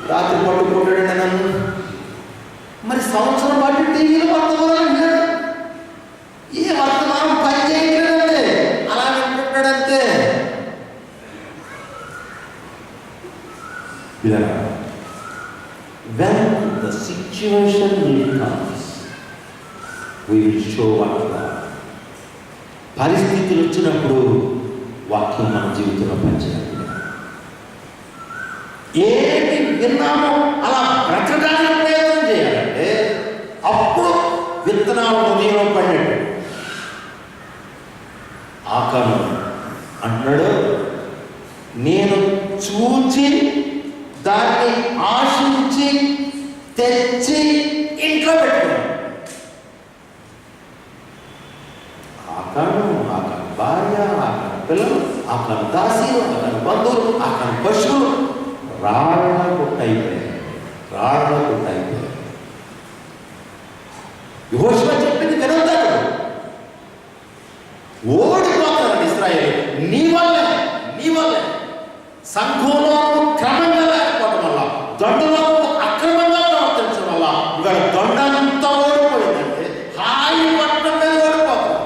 రాత్రి పట్టుకుంటాడంటే నన్ను. మరి సంవత్సరం పాటు టీవీలో వర్తమానం విన్నాడు. ఏ వర్తమానం పని చేయట్లేదంటే అలా వింటున్నాడంతే. When the situation comes, we will show what God. పరిస్థితులు వచ్చినప్పుడు వాక్యం మన జీవితంలో పనిచేయాలి. ఏది విన్నామో అలా బ్రతకడానికి ప్రయత్నం చేయాలంటే అప్పుడు విత్తనాలు హృదయంలో పడినట్టు. ఆకాను అంటున్నాడు, నేను చూచి దాన్ని ఆశించి తెచ్చి ఇంట్లో పెట్టుకున్నాను. ఆకాను భార్య, ఆకాను పిల్లలు, ఆకాను దాసీలు, ఆకాను బంధువులు, ఆకాను పశువులు రాళ్ళ పుట్టయిపోయాయి. యెహోషువ చెప్పింది వినొద్దాడు. ఓడిపోతాడు ఇశ్రాయేలు. నీ వల్లే సంఘంలో క్రమంగా లేకపోవడం వల్ల, దొండలో అక్రమంగా ప్రవర్తించడం వల్ల ఇవాళ దొండంతా ఓడిపోయిందంటే హాయి పట్టణం మీద ఓడిపోతాం.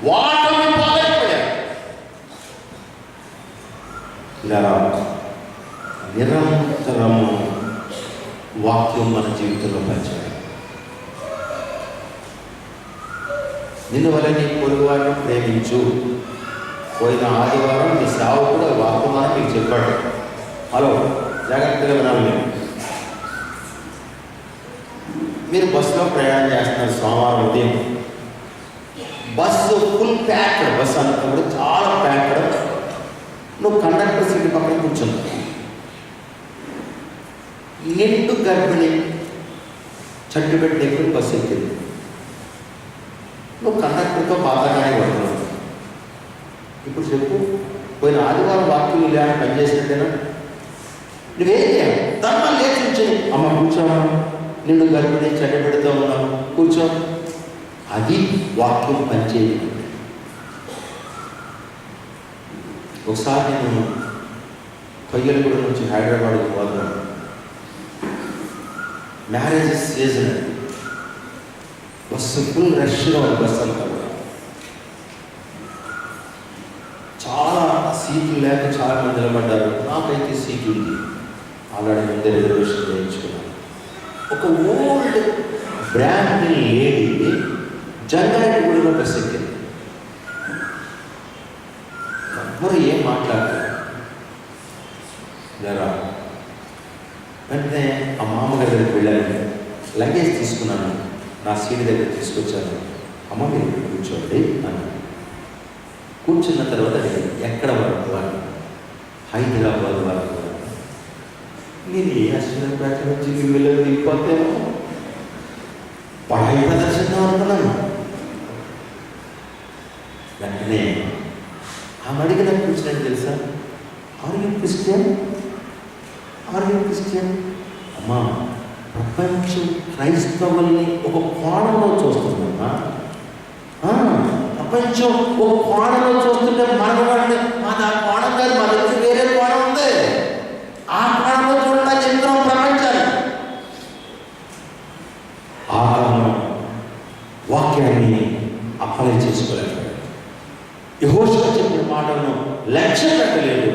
వాటమి పాలైపోయారు. ఇలా నిరంతరము వాక్యం మన జీవితంలో పనిచేయాలి. నిన్ను వల్ల నీ పొరుగువారిని ప్రేమించు. పోయిన ఆదివారం నీ సేవకుడు వర్తమానం మీకు చెప్పాడు. హలో, జాగ్రత్తగా వినాలి. మీరు బస్సులో ప్రయాణం చేస్తున్నారు. సోమవారం ఉదయం బస్సు ఫుల్ ప్యాక్డ్. బస్సు అంతా కూడా చాలా ప్యాక్డ్. నువ్వు కండక్టర్ సీట్ పక్కన కూర్చున్నావు. నిండు గర్భిణి చట్టు పెట్టి ఎక్కువ బస్సు ఎక్కింది. నువ్వు కండక్టర్తో బాధగానే పడుతున్నావు. ఇప్పుడు చెప్పు, పోయిన ఆదివారం వాక్యం లేని పనిచేసినట్టేనా? నువ్వేం చేయాలి? తన లేచి అమ్మ కూర్చోమా, నిన్ను గర్భిణి చట్టు పెడుతూ ఉన్నావు, కూర్చో. అది వాక్యం పనిచేయదు. ఒకసారి నేను కొయ్యలగూడ నుంచి హైదరాబాద్కి పోతున్నాను. Marriages season. బస్సు ఫుల్ రష్గా ఉంది. బస్సు అంతా కూడా చాలా సీట్లు లేక చాలా మంది నిలబడ్డారు. నాకైతే సీట్ ఉంది. ఆల్రెడీ ముందే రిజర్వేషన్ చేయించుకున్నాను. ఒక ఓల్డ్ బ్రాండ్ లేడీ జంగారెడ్డిగూడలో బస్సు ఎక్కింది. మరి ఏం మాట్లాడతారు లేరా? వెంటనే ఆ మామగారి దగ్గరికి వెళ్ళాను. లగేజ్ తీసుకున్నాను. నా సీట్ దగ్గర తీసుకొచ్చాను. అమ్మ మీరు కూర్చోండి అని. కూర్చున్న తర్వాత ఎక్కడ వరకు అని, హైదరాబాద్ వరకు. నేను ఏ అశ్వినపేట నుంచి వెళ్ళేది దిగిపోతేమో పడాయి ప్రదర్శన అనుకున్నాను. వెంటనే ఆమె అడిగిన కూర్చున్నట్టు తెలుసా, are you Christian? Are you Christian? అమ్మా, ప్రపంచం క్రైస్తవుల్ని ఒక కోణంలో చూస్తుందమ్మా. ప్రపంచం ఒక కోణంలో చూస్తుంటే మనవాడిని మాది ఆ కోణం కాదు, మన దగ్గర వేరే కోణం ఉంది. ఆ కోణంలో చూడడానికి ఎంతో ప్రపంచాన్ని. ఆ కారణం వాక్యాన్ని అప్లై చేసుకోలేదు. యెహోషువ చెప్పిన మాటలను లక్ష్య పెట్టలేదు.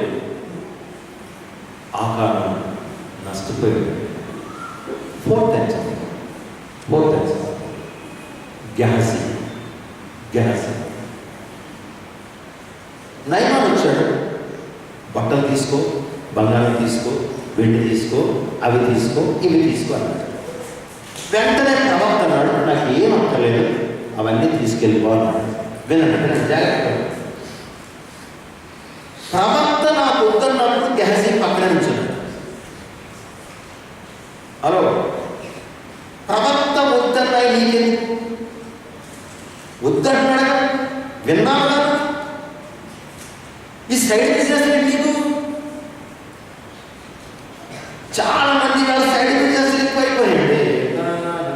ఆ కారణం నష్టపోయాడు. ఫోర్త్ గెహజీ. నయమాన్ వచ్చాడు. బట్టలు తీసుకో, బంగారం తీసుకో, వెండి తీసుకో, అవి తీసుకో, ఇవి తీసుకో అన్నాడు. వెంటనే ప్రవక్త అన్నాడు, నాకు ఏం అక్కర్లేదు, అవన్నీ తీసుకెళ్ళిపో అన్నాడు. వినండి జాగ్రత్త. ప్రవక్త నాకు వద్దన్నప్పుడు గెహజీ పక్కన నుంచున్నాడు. హలో, ప్రవక్త వద్దన్నాయి నీకెందుకు? వద్దన్నాడు, విన్నావు. ఈ సైడ్ బిజినెస్ నీకు చాలా మంది వాళ్ళు సైడ్ బిజినెస్ ఎక్కువైపోయాయండి.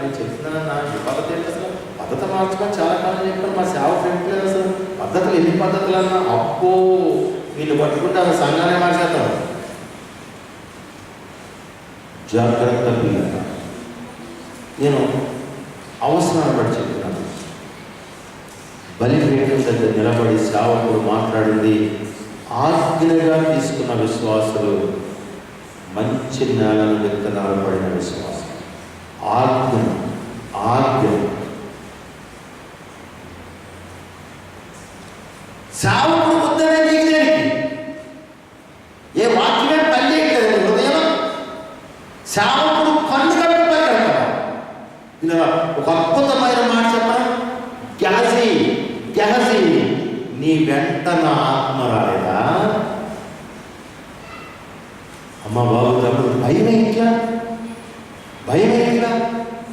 నేను చెప్తున్నాను, నాకు పద్ధతి ఏంటి అసలు? పద్ధతి మార్చుకొని చాలా కాలం చెప్పాను. మా సేవ పెట్టలేదు అసలు. పద్ధతులు ఎన్ని పద్ధతులు అన్నా అప్పో వీళ్ళు పట్టుకుంటే అసలు సంఘాన్ని మార్చేస్తాను. జాగ్రత్త పిల్లలు. నేను అవసరాన్ని బట్టి చెప్తున్నాను. బలిపీఠం దగ్గర నిలబడి సేవకుడు మాట్లాడింది ఆజ్ఞగా తీసుకున్న విశ్వాసులు, మంచి నేలను విత్తనాలు పడిన విశ్వాసం. ఆజ్ఞ సేవకుడు వద్దనే నీకు ఏ వాక్యమే పని చేయట్లేదు హృదయం. సేవకుడు కన్ను కట్టుపై కడతాడు. ఇలా ఒక అద్భుతమైన మాట చెప్పాను. గెహజీ, నీ వెంట నా ఆత్మ రాలేదా? అమ్మ బాబు తమ్ముడు భయమేట్లా?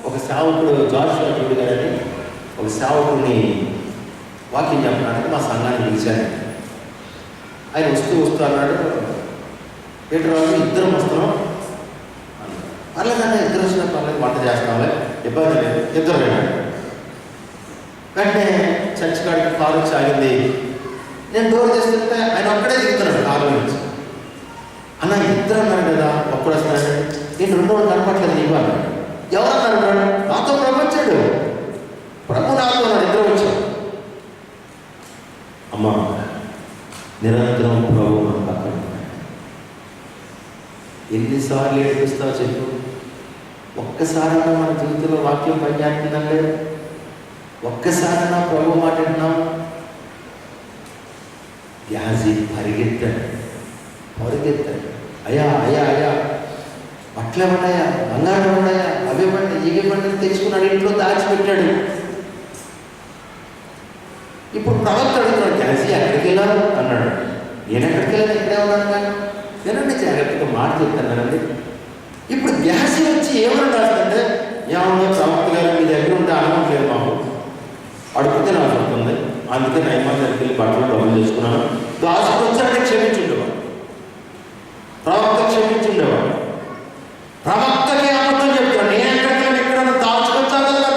ఒక సేవకుడు జాషువా చూడు గారని ఒక సేవకుడిని వాక్యం చెప్పడానికి మా సంఘాన్ని పిలిచాను. ఆయన వస్తూ అన్నాడు, పేటరాజు ఇద్దరం వస్తున్నాం అన్నాడు. పర్లేదన్నా, ఇద్దరు వచ్చినా పర్లేదు, వంట చేస్తాంలే, ఇబ్బంది లేదు, ఇద్దరు వెళ్ళాడు. వెంటనే చర్చి కాడికి కారు వచ్చి ఆగింది. నేను డోర్ చేస్తుంటే ఆయన ఒక్కడే దిగుతున్నాడు కారు నుంచి. అన్న ఇద్దరు అన్నాడు కదా, ఒక్కడు వస్తున్నాడు. నేను రెండో కనపట్లేదు నీకు అన్నాడు. ఎవరన్నాడు? నాతో ప్రభు వచ్చాడు. ప్రభు నాతో అన్నాడు. ఇద్దరు వచ్చాడు. అమ్మా, నిరంతరం ప్రభు మన పక్కన. ఎన్నిసార్లు ఏడిపిస్తావు చెప్పు? ఒక్కసారైనా మన జీవితంలో వాక్యం పనిచేస్తుందంటే ఒక్కసారి నా ప్రభు మాట విన్నాము. గ్యాజీ పరిగెత్తాడు. అయ్యా అయ్యా అయ్యా బట్టలు ఏమన్నాయా, బంగారం ఉన్నాయా, అవేమండి ఇవేమండి తెచ్చుకున్నాడు, ఇంట్లో దాచిపెట్టాడు. ఇప్పుడు ప్రవక్త అడుగుతున్నాడు, గ్యాజీ ఎక్కడికి వెళ్ళారు అన్నాడు. నేను ఎక్కడికి వెళ్ళాను, ఇక్కడే ఉన్నాను కానీ నేనండి జాగ్రత్తగా మాట చెప్తానండి. ఇప్పుడు గ్యాజీ వచ్చి ఏమని రాస్తుంటే, ఏమన్నా ప్రవక్త గారు మీ దగ్గర ఉంటే అనుభవం లేదు మాకు, అడుగుతే నాకు ఉంటుంది, అందుకే నైమాన్ దగ్గరికి వెళ్ళి బట్టలు డబ్బులు చేసుకున్నాను. దాసుకు వచ్చారంటే క్షమించుండేవాడు, ప్రవక్త క్షమించుండేవాడు. ప్రవక్తకే అబద్ధం చెప్తాడు. నేను ఎక్కడైనా దాచుకొచ్చాను కదా,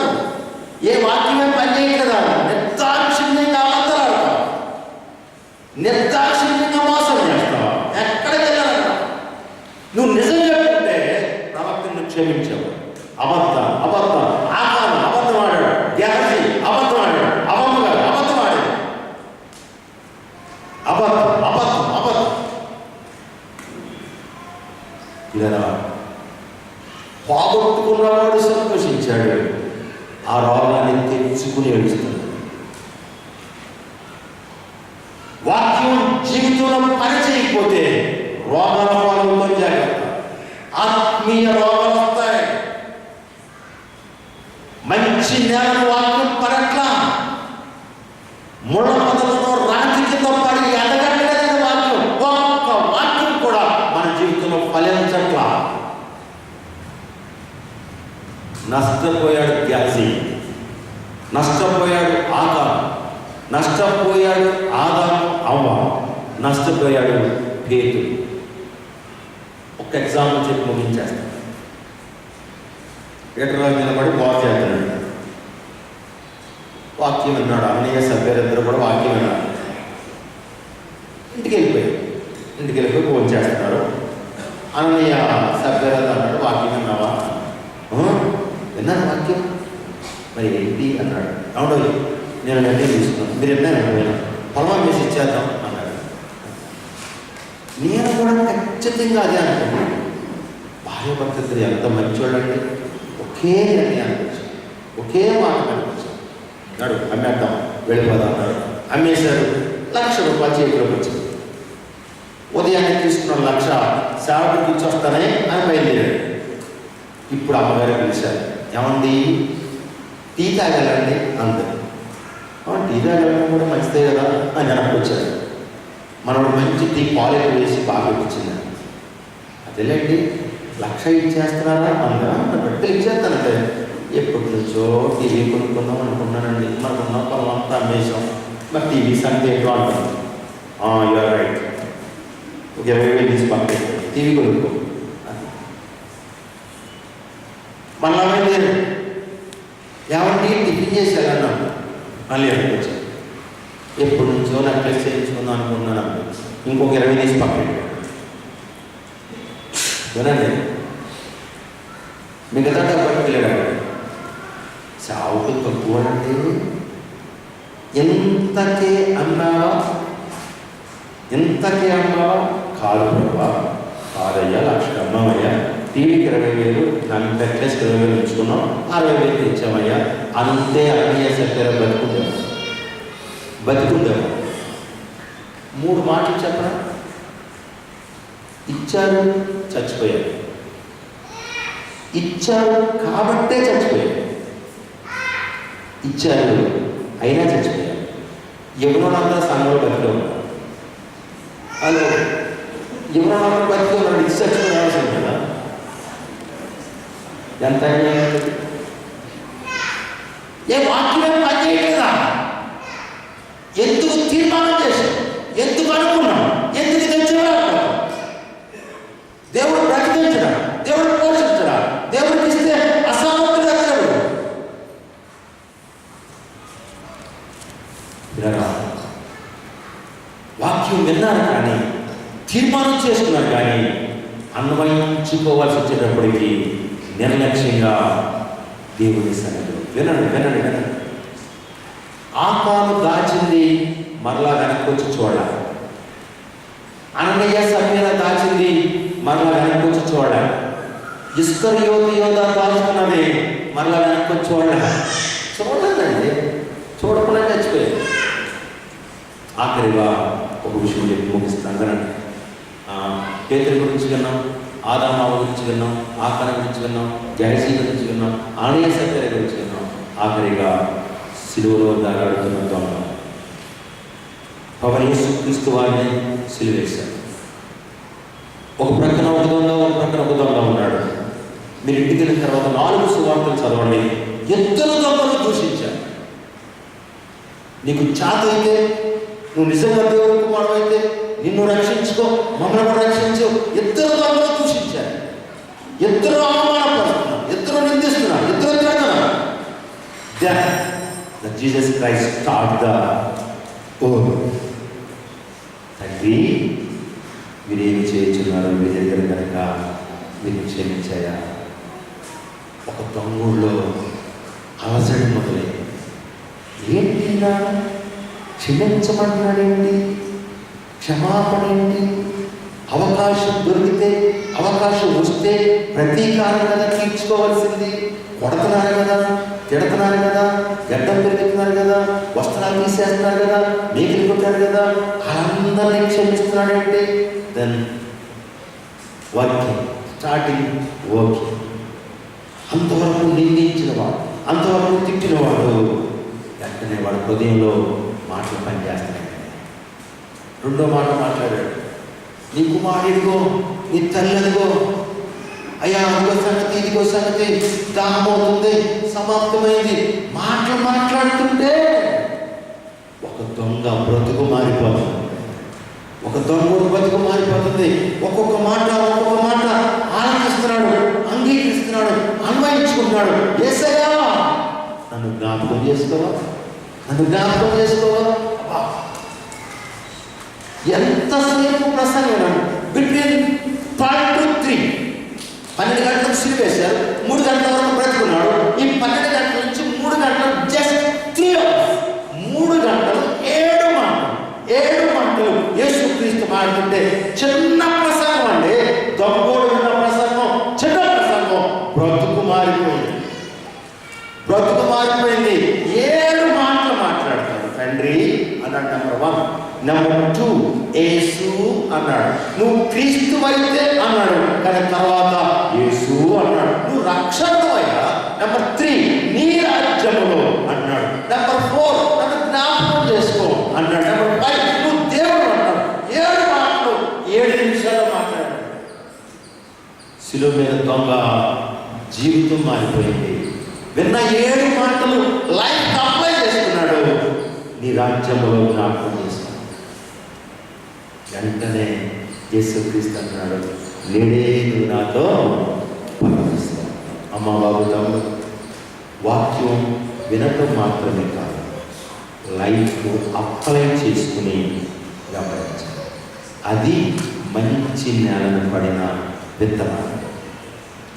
ఏ వాక్యమే పని చేయదు కదా, నిర్దాక్షిణ్యంగా అబద్ధాలు ఆడతావు, నిర్దాక్షిణ్యంగా మోసం చేస్తావు, ఎక్కడికి వెళ్ళాలంట. నువ్వు నిజం చెప్తుంటే ప్రవక్తను క్షమించావు. అబద్ధం ఆకాను అబద్ధం ఆడాడు, గ్యాసి అబద్ధం ఆడాడు, అబద్ధం ఆడాడు, అబద్ధం ఇలా పోగొట్టుకున్నవాడు సంతోషించాడు, ఆ రోగాన్ని తెచ్చుకుని ఏడుస్తున్నాడు. వాక్యం జీవితంలో పని చేయకపోతే రోగాల పాలతో జాగ్రత్త. ఆత్మీయ రోగాలు వస్తాయి. మంచి నేలను వాక్యం పరట్ల ముళ్ళ మొదలతో రాతి కింద పడి ఎదగట్లేదని వాక్యం, ఒక్క వాక్యం కూడా మన జీవితంలో ఫలించట్లా. నష్టపోయాడు గ్యాజీ, నష్టపోయాడు ఆదాము, నష్టపోయాడు ఆదాము అవ్వ, నష్టపోయాడు పేతురు. ఒక ఎగ్జాంపుల్ చెప్పి ముగించేస్తాను. పేతురు నిలబడి బాగు చేస్తున్నాడు, వాక్యం విన్నాడు. అన్నయ్య సభ్యులందరూ కూడా వాక్యం విన్నాడు. ఇంటికి వెళ్ళిపోయి ఫోన్ చేస్తున్నారు. అన్నయ్య సభ్యులందరూ అన్నాడు, వాక్యం విన్నావా? విన్నాను వాక్యం, మరి ఏంటి అన్నాడు. అవును, నేను నిర్ణయం తీసుకున్నాను, మీరు ఎన్నైనా పొలం వేసి ఇచ్చేద్దాం అన్నాడు. నేను కూడా ఖచ్చితంగా అదే అనుకున్నాను. భార్య భర్తలు ఎంత మంచోళ్ళండి, ఒకే నిర్ణయానికి వచ్చాను, ఒకే మాట కనిపించాను. అన్నాడు అమ్మేద్దాం, వెళ్ళిపోదాం అన్నాడు. అమ్మేశారు. 1,00,000 రూపాయలు చేతిలోకి వచ్చింది. ఉదయాన్నే తీసుకున్న 1,00,000 సేవకుడికి ఇచ్చొస్తానే అని బయలుదేరాడు. ఇప్పుడు అమ్మగారు పిలిచారు, ఏమండి టీ తాగాలండి అందరు. టీ తాగడం కూడా మంచిదే కదా అని వెనక్కి వచ్చాడు. మనోడు మంచి టీ పాలెట్ వేసి బాగా ఇచ్చింది. అదేలేండి 1,00,000 ఇచ్చేస్తున్నారా అందరూ, బట్టలు ఇచ్చేస్తానంటే ఎప్పటి నుంచో టీవీ కొనుక్కుందాం అనుకున్నానండి, మనకున్న పొలం అంతా అమ్మేశాం, మరి టీవీ సంగతి ఏంటో అంటాను. యూఆర్ రైట్, ఒక 20,000 తీసి పంపించాడు, టీవీ కొనుక్కో. మళ్ళా లేదు, ఏమంటే టిఫిన్ చేశారన్నాను. మళ్ళీ ఎక్కడికి వచ్చాను. ఎప్పటి నుంచో నెక్లెస్ చేయించుకుందాం అనుకున్నాను, ఇంకొక 20 తీసి పంపించాడు. వినండి, మిగతా డబ్బుకి వెళ్ళాడు. చావుకు తక్కువ అంటే ఎంతకే అన్నావా కాదు ప్రభా, కాదయ్యా 1,00,000 అమ్మవయ్యా, టీవీకి 20,000, నాకు నెక్లెస్ 20,000 ఉంచుకున్నాం, 60,000 ఇచ్చామయ్యా, అంతే అన్నయ్య చెప్పారు. బతికుందాము 3 మాటలు చెప్పరా. ఇచ్చారు, చచ్చిపోయారు. ఇచ్చారు కాబట్టే చచ్చిపోయారు. ఇచ్చారు అయినా చచ్చిపోయారు. ఎవరోనంతా సంఘంలో బతిలో ఉన్నారు. హలో, ఎవరోనంతా బతిలో ఉన్నాడు, ఇచ్చి చచ్చిపోయాల్సి కదా. ఎంత ఏ వాక్యం పని చేయట్లేదా? ఎందుకు తీర్మానం చేశాం, ఎందుకు అనుకున్నాం, ఎందుకు తెచ్చేవాడు? దేవుడు ప్రకటించడా, దేవుడు పోషించడా, దేవుడికి ఇస్తే అసమర్థుడా దేవుడు? వాక్యం విన్నారు కానీ, తీర్మానం చేసుకున్నారు కానీ, అన్వయించుకోవాల్సి వచ్చేటప్పటికి నిర్లక్ష్యంగా దేవుని సన్నిధిలో వినండి. ఆకాను దాచింది మరలా వెనక్కి వచ్చి చూడాలి. అననీయ సమయాన దాచింది మరలా వెనక్కి వచ్చి చూడాలి. ఇస్కరియోతు యోధ దాచుకున్నది మరలా వెనక్కి వచ్చి చూడలేదండి. ఆఖరిగా ఒక విషయం చెప్పి ముగిస్తాను కదండి. పేతురు గురించి విన్నాం, ఆదామావ గురించి విన్నాం, ఆకర గురించి విన్నాం, గెహజీ గురించి విన్నాం, ఆనయ సత్య గురించి విన్నాం. ఆఖరిగా సిలువలో దాగాడుతున్న దొంగ ప్రభువైన యేసుక్రీస్తు వారిని సిలువేశారు. ఒక ప్రక్కన ఒక దొంగ, ఒక ప్రక్కన ఒక దొంగ ఉన్నాడు. మీరు ఇంటికి వెళ్ళిన తర్వాత 4 సువార్తలు చదవండి. ఇద్దరు దొంగలు దూషించారు. నీకు చాత అయితే, నువ్వు నిజంగా దేవుడు కుమారుడు అయితే నిన్ను రక్షించుకో, మమ్మల్ని కూడా రక్షించు. ఇద్దరు దొంగలు దూషించారు. ఇద్దరు అవమానపడుతున్నారు, ఇద్దరు నిందిస్తున్నారు, ఇద్దరు తిడుతున్నారు. Then Jesus Christ taught the oath. తండ్రి, వీరేమి చేయించున్నారు, వీరి దగ్గర కనుక మీరు క్షమించాయా. ఒక దొంగూళ్ళలో అలసడి మొదలై ఏంటి క్షమించమంటున్నాడేంటి, క్షమాపణ ఏంటి, అవకాశం దొరికితే, అవకాశం వస్తే ప్రతీకారం కదా తీర్చుకోవాల్సింది. కొడుతున్నారు కదా, తిడుతున్నారు కదా, గడ్డం పెరుగుతున్నారు కదా, వస్త్రాలు తీసేస్తున్నారు కదా, మేకలు కొట్టారు కదా, అందరినీ క్షమిస్తున్నాడంటే దెన్ వర్కింగ్, స్టార్టింగ్ వర్కింగ్. అంతవరకు నిందించిన వాడు, అంతవరకు తిట్టిన వాడు వెంటనే వాడు హృదయంలో మాటలు పనిచేస్తున్నాడు. రెండో మాట మాట్లాడాడు, నీ కుమారుడిగో, నీ తల్లి అదిగో, అయ్యా అదిగో సంగతి, ఇదిగో సంగతి, దాహమవుతుంది, సమాప్తమైంది. మాటలు మాట్లాడుతుంటే ఒక దొంగ బ్రతుకు మారిపోతుంది. ఒక దొంగ బ్రతుకు మారిపోతుంది. ఒక్కొక్క మాట ఆనందిస్తున్నాడు, అంగీకరిస్తున్నాడు, అన్వయించుకుంటున్నాడు. యేసయ్యా నన్ను జ్ఞాపకం చేసుకోవా, నన్ను జ్ఞాపకం చేసుకోవా. ఎంతసేపు ప్రసంగం బిట్వీన్ 12 to 3, 12 గంటలకు సిలివేశారు, 3 గంటల వరకు బ్రతుకున్నాడు. ఈ 12 గంటల నుంచి 3 గంటలు జస్ట్ 3 hours, 3 గంటలు 7 మాటలు యేసుక్రీస్తు మాట్లాడుతుంటే చిన్న ప్రసంగం అండి. దొంగోడు ఉన్న ప్రసంగం, చిన్న ప్రసంగం. బ్రతుకు మారిపోయింది. 7 మాటలు మాట్లాడతాడు. తండ్రి అన్నాడు నెంబర్ 1. నెంబర్ 2 యేసు అన్నాడు. నువ్వు క్రీస్తు అయితే అన్నాడు, కానీ తర్వాత యేసు అన్నాడు. నువ్వు రక్షకుడయ్యా. నెంబర్ 3 నీ రాజ్యములో అన్నాడు. నెంబర్ 4 నన్ను జ్ఞాపకం చేసుకో అన్నాడు. నెంబర్ 5 నువ్వు దేవుడు అన్నాడు. 7 మాటలు 7 నిమిషాలు మాట్లాడాడు. శిలువ మీద దొంగ జీవితం మారిపోయింది. విన్న 7 మాటలు లైఫ్ అప్లై చేసుకున్నాడు. నీ రాజ్యములో జ్ఞాపకం చేసుకో. వెంటనే యేసుక్రీస్తు అన్నాడు, నేడే నువ్వు నాతో పరమిస్తావు. అమ్మ బాబు తమ్ముడు, వాక్యం వినటం మాత్రమే కాదు, లైఫ్ అప్లై చేసుకుని గమనించాలి. అది మంచి నేలను పడిన విత్తనాలు.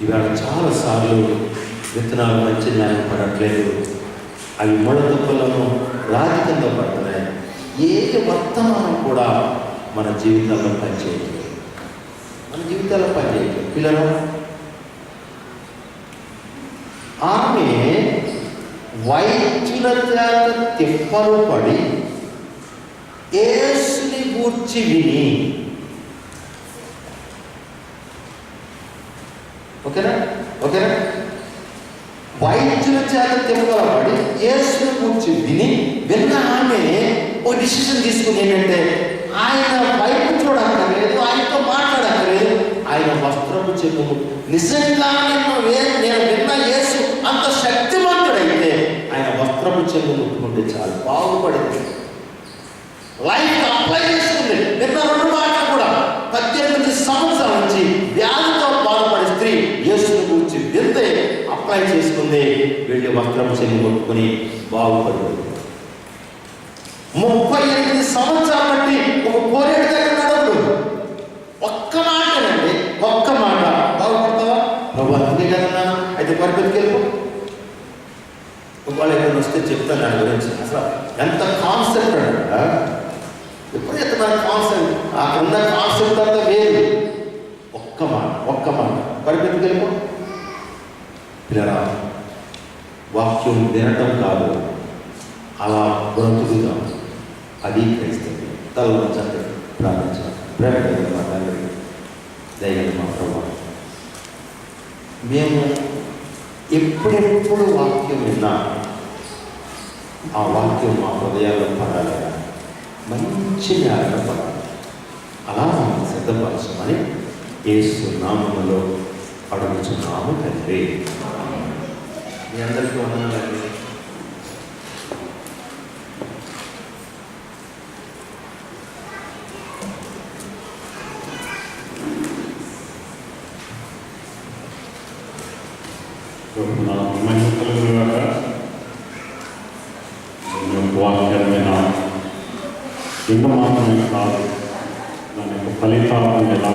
ఇవాళ చాలాసార్లు విత్తనాలు మంచి నేలను పడట్లేదు. అవి ముడతప్పులను రాతి కింద పడుతున్నాయి. ఏ వర్తమానం కూడా మన జీవితాల్లో పనిచేయట్లేదు. పిల్లలు, ఆమె వైద్యుల చేత తిప్పలు పడి యేసుని గూర్చి విని, ఓకేనా, వైద్యుల చేత తిప్పలు పడి యేసుని గూర్చి విన్న ఆమె ఒక డిసిషన్ తీసుకుని ఏంటంటే, ఆయన వైపు చూడక్కర్లేదు, ఆయనతో మాట్లాడక్కర్లేదు, ఆయన వస్త్రము చెప్పుము. నిజంగా నేను విన్న యేసు అంత శక్తివంతుడైతే ఆయన వస్త్రము చెంగు ముట్టుకుంటే చాలు, బాగుపడింది. లైఫ్ అప్లై చేసుకుంది. నిన్న 2 మాటలు కూడా 18 సంవత్సరాల నుంచి వ్యాధితో బాధపడే స్త్రీ యేసుని గురించి వింతే అప్లై చేసుకుంది. వెళ్ళి వస్త్రము చెంగు ముట్టుకుని బాగుపడింది. 38 సంవత్సరాలు బట్టి ఒక కోరేడు దగ్గర నడవడు. ఒక్క మాటనండి, ఒక్క మాట. బాగుపడతావా ప్రభు, అందుకే కదన్నా, అయితే పరిపెత్తికి వెళ్ళిపో. ఒకవేళ ఎక్కడ వస్తే చెప్తాను దాని గురించి. అసలు ఎంత కాన్సెప్ట్ అంట, ఎప్పుడైతే మన కాన్సెప్ట్, అక్కడున్న కాన్సెప్ట్ అంతా వేరు. ఒక్క మాట పరిపెత్తికి వెళ్ళిపో. పిల్లరా, వాక్యం వినటం కాదు, అలా బ్రతుకుతాం. అది క్రైస్తవం. తలవంచండి, ప్రార్థించండి. ప్రేమ కలిగిన మా తండ్రి, దయగల మా ప్రభు, మేము ఎప్పుడెప్పుడు వాక్యం విన్నా ఆ వాక్యం మా హృదయాల్లో పడాలి, మంచి న్యాయంగా పడాలి. అలా మనం సిద్ధపరచమని యేసు నామములో అడుగుచున్నాము తండ్రి. మీ అందరికీ వందనాలండి. వాక్యాన్ని ఇంకా మాత్రమే కాదు, దాని యొక్క ఫలితాలను ఎలా